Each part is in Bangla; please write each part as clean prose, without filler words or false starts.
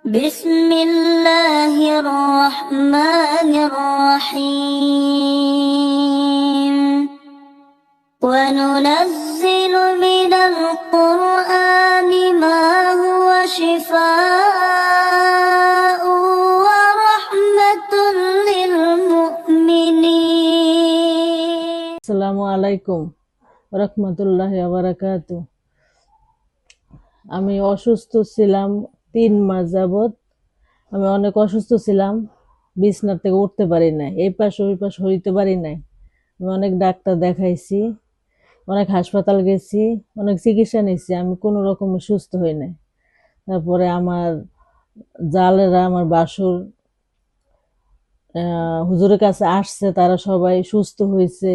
بسم الله الرحمن الرحيم وننزل من القرآن ما هو شفاء ورحمة للمؤمنين আসসালামু আলাইকুম রহমতুল্লাহি ওয়া বারাকাতুহু। আমি অসুস্থ ছিলাম 3 মাস যাবত। আমি অনেক অসুস্থ ছিলাম, বিছানা থেকে উঠতে পারি নাই, এই পাশ ওই পাশ হইতে পারি নাই। আমি অনেক ডাক্তার দেখাইছি, অনেক হাসপাতাল গেছি, অনেক চিকিৎসা নিয়েছি, আমি কোনো রকমে সুস্থ হই নাই। তারপরে আমার জালেরা, আমার বাসুর হুজুরের কাছে আসছে, তারা সবাই সুস্থ হয়েছে।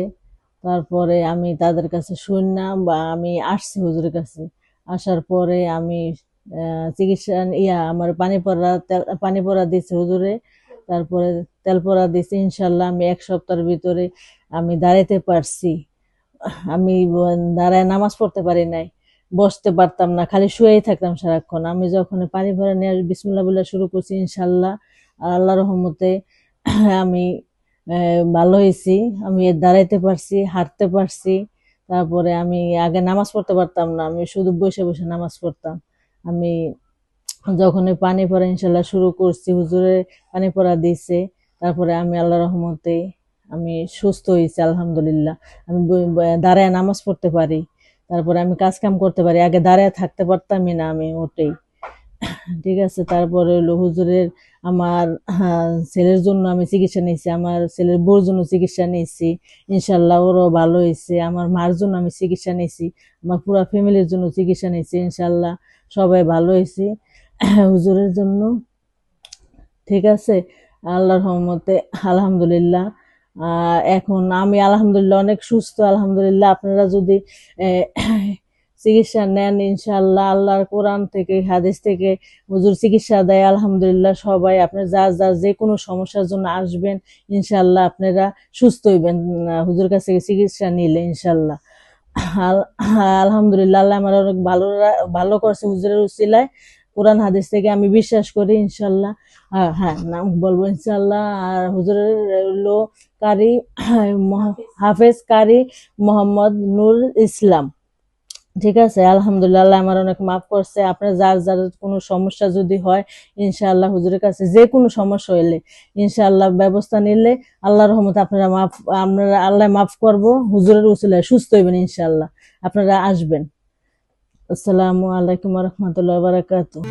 তারপরে আমি তাদের কাছে শুনলাম বা আমি আসছি হুজুরের কাছে। আসার পরে আমি চিকিৎসা আমার পানি পড়া দিছে হুজুরে। তারপরে তেল পড়া দিছে। ইনশাল্লাহ আমি 1 সপ্তাহের ভিতরে আমি দাঁড়াইতে পারছি। আমি দাঁড়ায় নামাজ পড়তে পারি নাই, বসতে পারতাম না, খালি শুয়েই থাকতাম সারাক্ষণ। আমি যখন পানি ভরা নিয়ে বিসমিল্লাহ বলে শুরু করছি, ইনশাল্লাহ আল্লাহ রহমতে আমি ভালো হয়েছি। আমি দাঁড়াইতে পারছি, হাঁটতে পারছি। তারপরে আমি আগে নামাজ পড়তে পারতাম না, আমি শুধু বসে বসে নামাজ পড়তাম। আমি যখন পানি পড়া ইনশাল্লাহ শুরু করছি, হুজুরে পানি পড়া দিছে, তারপরে আমি আল্লাহ রহমতে আমি সুস্থ হয়েছি আলহামদুলিল্লাহ। আমি দাঁড়ায় নামাজ পড়তে পারি, তারপরে আমি কাজ কাম করতে পারি। আগে দাঁড়ায় থাকতে পারতামই না আমি মোটেই। ঠিক আছে। তারপরে হলো হুজুরের আমার ছেলের জন্য আমি চিকিৎসা নিয়েছি, আমার ছেলের বউর জন্য চিকিৎসা নিয়েছি, ইনশাল্লাহ ওরও ভালো হয়েছে। আমার মার জন্য আমি চিকিৎসা নিয়েছি, আমার পুরো ফ্যামিলির জন্য চিকিৎসা নিয়েছি, ইনশাল্লাহ সবাই ভালো হয়েছে হুজুরের জন্য। ঠিক আছে, আল্লাহর রহমতে আলহামদুলিল্লাহ। এখন আমি আলহামদুলিল্লাহ অনেক সুস্থ আলহামদুলিল্লাহ। আপনারা যদি চিকিৎসা নেন, ইনশাল্লাহ আল্লাহর কোরআন থেকে হাদিস থেকে হুজুর চিকিৎসা দেয় আলহামদুলিল্লাহ। সবাই আপনার যার যার যে কোনো সমস্যার জন্য আসবেন, ইনশাল্লাহ আপনারা সুস্থ হইবেন হুজুর কাছ থেকে চিকিৎসা নিলে ইনশাল্লাহ। আলহামদুলিল্লাহ আল্লাহ আমার অনেক ভালো করছে হুজুরের উসিলায়। কোরআন হাদিস থেকে আমি বিশ্বাস করি ইনশাল্লাহ। হ্যাঁ, নাম বলবো ইনশাল্লাহ। আর হুজুরের হলো কারি হাফেজ কারি মোহাম্মদ নূর ইসলাম। ঠিক আছে, আলহামদুলিল্লাহ আল্লাহ আমার অনেক মাফ করছে। আপনার যার যার কোনো সমস্যা যদি হয়, ইনশাআল্লাহ হুজুরের কাছে যে কোনো সমস্যা হইলে ইনশাআল্লাহ ব্যবস্থা নিলে আল্লাহর রহমতে আপনারা আল্লাহ মাফ করবো। হুজুরের উসিলায় সুস্থ হইবেন ইনশাআল্লাহ। আপনারা আসবেন। আসসালামু আলাইকুম ওয়া রাহমাতুল্লাহি ওয়া বারাকাতুহু।